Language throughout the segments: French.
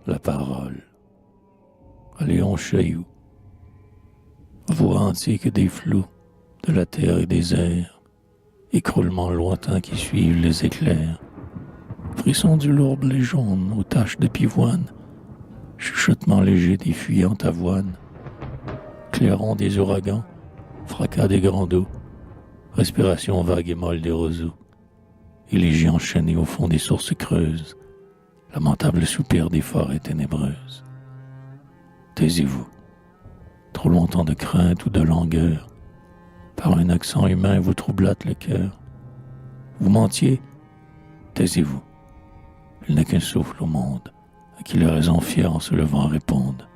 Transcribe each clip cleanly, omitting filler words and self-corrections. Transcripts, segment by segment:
la parole. À Léon Chailloux, voix antique des flous, de la terre et des airs, écroulements lointains qui suivent les éclairs, frisson du lourd blé jaune aux taches de pivoine, chuchotement léger des fuyantes avoines, clairon des ouragans, fracas des grands dos, respiration vague et molle des roseaux, élégie enchaînée au fond des sources creuses, lamentable soupir des forêts ténébreuses. Taisez-vous, trop longtemps de crainte ou de langueur, par un accent humain vous troublâtes le cœur. Vous mentiez, taisez-vous, il n'est qu'un souffle au monde, à qui la raison fière en se levant répondent.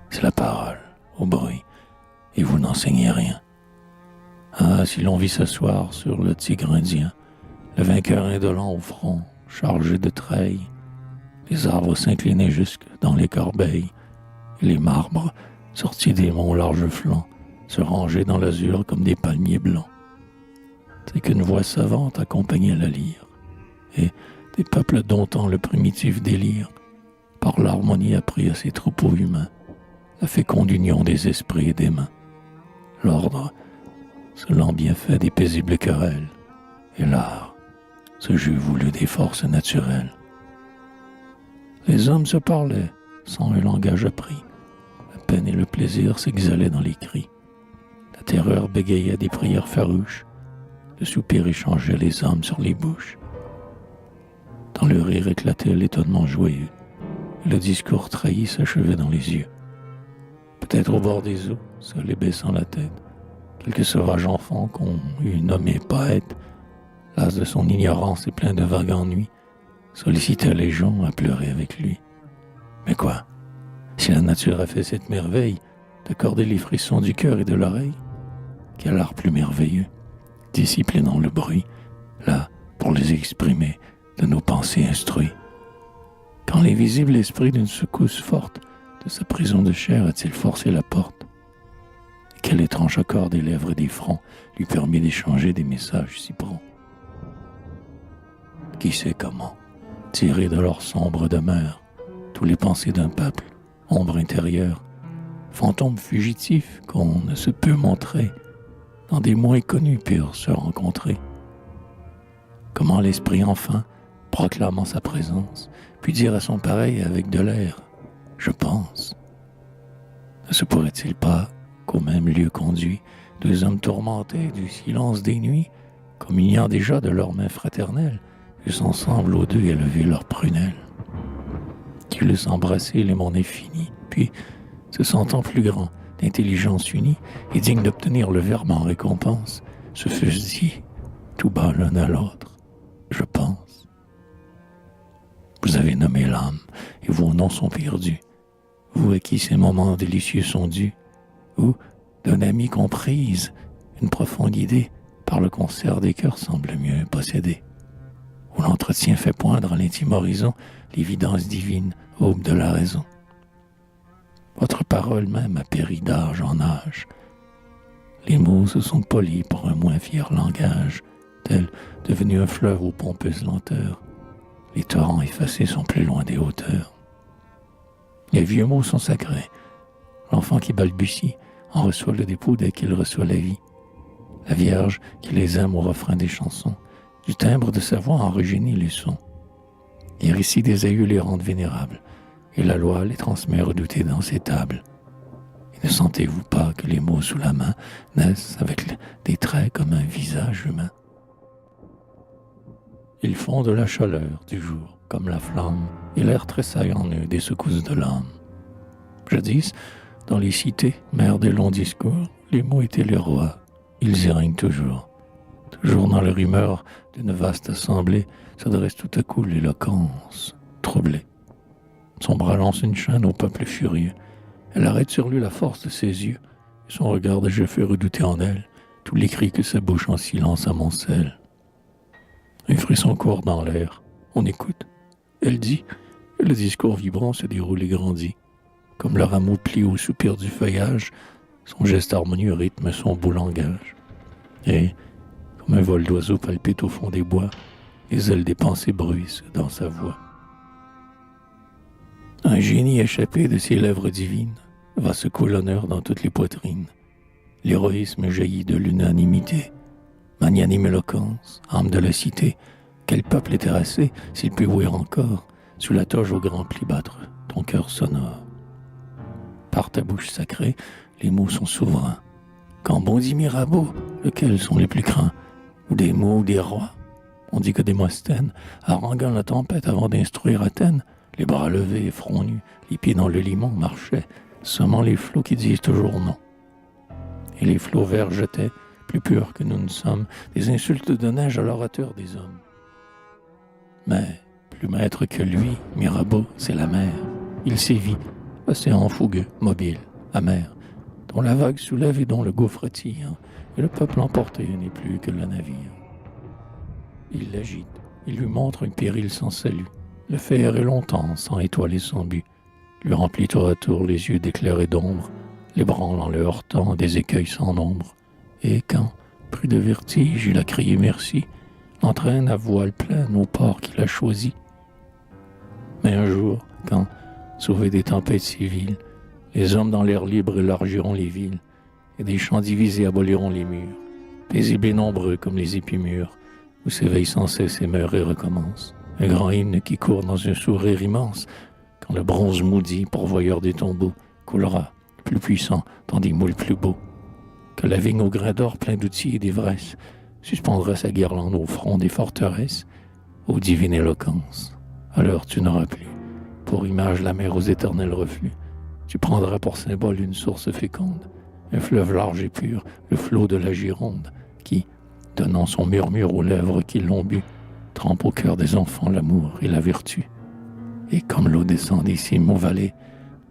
C'est la parole, au bruit, et vous n'enseignez rien. Ah, si l'on vit s'asseoir sur le tigre indien, le vainqueur indolent au front, chargé de treilles, les arbres s'inclinaient jusque dans les corbeilles, et les marbres, sortis des monts larges flancs, se rangeaient dans l'azur comme des palmiers blancs. C'est qu'une voix savante accompagnait la lyre, et des peuples domptant le primitif délire, par l'harmonie appris à ces troupeaux humains, la féconde union des esprits et des mains. L'ordre, selon bienfait des paisibles querelles, et l'art, ce jeu voulu des forces naturelles. Les hommes se parlaient, sans un langage appris. La peine et le plaisir s'exhalaient dans les cris. La terreur bégayait des prières farouches. Le soupir échangeait les âmes sur les bouches. Dans le rire éclatait l'étonnement joyeux, et le discours trahi s'achevait dans les yeux. Peut-être au bord des eaux, seul et baissant la tête, quelque sauvage enfant qu'on eût nommé poète, las de son ignorance et plein de vagues ennuis, sollicitait les gens à pleurer avec lui. Mais quoi? Si la nature a fait cette merveille d'accorder les frissons du cœur et de l'oreille, quel art plus merveilleux, disciplinant le bruit, là, pour les exprimer de nos pensées instruits. Quand l'invisible esprit d'une secousse forte de sa prison de chair a-t-il forcé la porte? Et quel étrange accord des lèvres et des fronts lui permet d'échanger des messages si prompts? Qui sait comment, tirés de leur sombre demeure, tous les pensées d'un peuple, ombre intérieure, fantômes fugitifs qu'on ne se peut montrer, dans des mots inconnus purent se rencontrer. Comment l'esprit enfin, proclamant sa présence, puis dire à son pareil avec de l'air, « Je pense ». Ne se pourrait-il pas qu'au même lieu conduit, deux hommes tourmentés du silence des nuits, communiant déjà de leurs mains fraternelles, eussent ensemble aux deux élevé leurs prunelles, qu'ils eussent embrassé les mondes infinis, puis, se sentant plus grands, d'intelligence unie et dignes d'obtenir le verbe en récompense, se fussent dit, tout bas l'un à l'autre, « Je pense ». Vous avez nommé l'âme, et vos noms sont perdus, vous à qui ces moments délicieux sont dus, ou, d'un ami comprise, une profonde idée, par le concert des cœurs semble mieux posséder, où l'entretien fait poindre à l'intime horizon l'évidence divine, aube de la raison. Votre parole même a péri d'âge en âge. Les mots se sont polis pour un moins fier langage, tel devenu un fleuve aux pompeuses lenteurs. Les torrents effacés sont plus loin des hauteurs. Les vieux mots sont sacrés. L'enfant qui balbutie en reçoit le dépôt dès qu'il reçoit la vie. La Vierge qui les aime au refrain des chansons, du timbre de sa voix en rajeunit les sons. Les récits des aïeux les rendent vénérables, et la loi les transmet redoutés dans ses tables. Et ne sentez-vous pas que les mots sous la main naissent avec des traits comme un visage humain? Ils font de la chaleur du jour comme la flamme, et l'air tressaille en eux des secousses de l'âme. Jadis, dans les cités, mères des longs discours, les mots étaient les rois, ils y règnent toujours. Toujours dans la rumeur d'une vaste assemblée s'adresse tout à coup l'éloquence troublée. Son bras lance une chaîne au peuple furieux. Elle arrête sur lui la force de ses yeux. Et son regard de jeu fait redouter en elle tous les cris que sa bouche en silence amoncelle. Un frisson court dans l'air. On écoute. Elle dit, et le discours vibrant se déroule et grandit. Comme le rameau plié au soupir du feuillage, son geste harmonieux rythme son beau langage. Et, comme un vol d'oiseau palpite au fond des bois, les ailes des pensées bruissent dans sa voix. Un génie échappé de ses lèvres divines va secouer l'honneur dans toutes les poitrines. L'héroïsme jaillit de l'unanimité. Magnanime éloquence, âme de la cité, quel peuple est terrassé s'il peut ouïr encore, sous la toge au grand pli battre ton cœur sonore. Par ta bouche sacrée, les mots sont souverains. Quand bondit Mirabeau, lesquels sont les plus craints? Ou des mots ou des rois? On dit que Démosthène, haranguant la tempête avant d'instruire Athènes, les bras levés et front nus, les pieds dans le limon, marchait, sommant les flots qui disent toujours non. Et les flots verts jetaient, plus purs que nous ne sommes, des insultes de neige à l'orateur des hommes. Mais, plus maître que lui, Mirabeau, c'est la mer. Il sévit, océan fougueux, mobile, amer, dont la vague soulève et dont le gouffre tire, et le peuple emporté n'est plus que le navire. Il l'agite, il lui montre un péril sans salut, le fait errer longtemps, sans étoile et sans but, lui remplit tour à tour les yeux d'éclairs et d'ombre, l'ébranlant le heurtant des écueils sans nombre, et quand, pris de vertige, il a crié merci, l'entraîne à voile pleine au port qu'il a choisi. Mais un jour, quand, sauvés des tempêtes civiles, les hommes dans l'air libre élargiront les villes, et des champs divisés aboliront les murs, paisibles et nombreux comme les épimures, où s'éveillent sans cesse et meurent et recommencent. Un grand hymne qui court dans un sourire immense, quand le bronze maudit, pourvoyeur des tombeaux, coulera, plus puissant, dans des moules plus beaux. Que la vigne au grain d'or plein d'outils et d'ivresse suspendra sa guirlande au front des forteresses, ô divine éloquence. Alors tu n'auras plus, pour image la mer aux éternels reflux. Tu prendras pour symbole une source féconde, un fleuve large et pur, le flot de la Gironde, qui, donnant son murmure aux lèvres qui l'ont bu, trempe au cœur des enfants l'amour et la vertu. Et comme l'eau descend des cimes aux vallées,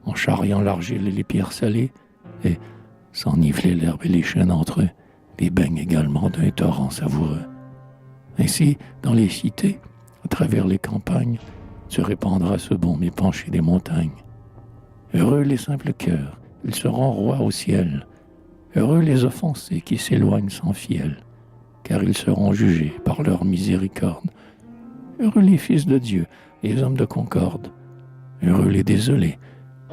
en charriant l'argile et les pierres salées, et, sans niveler l'herbe et les chênes entre eux, les baigne également d'un torrent savoureux. Ainsi, dans les cités, à travers les campagnes, tu répandras ce baume épanché des montagnes. Heureux les simples cœurs, ils seront rois au ciel. Heureux les offensés qui s'éloignent sans fiel, car ils seront jugés par leur miséricorde. Heureux les fils de Dieu, les hommes de concorde. Heureux les désolés,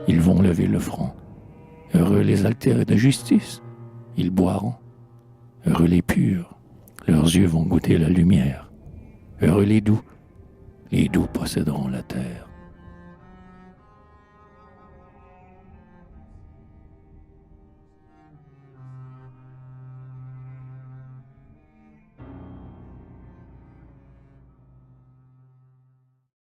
ils vont lever le front. Heureux les altérés de justice, ils boiront. Heureux les purs, leurs yeux vont goûter la lumière. Heureux les doux posséderont la terre.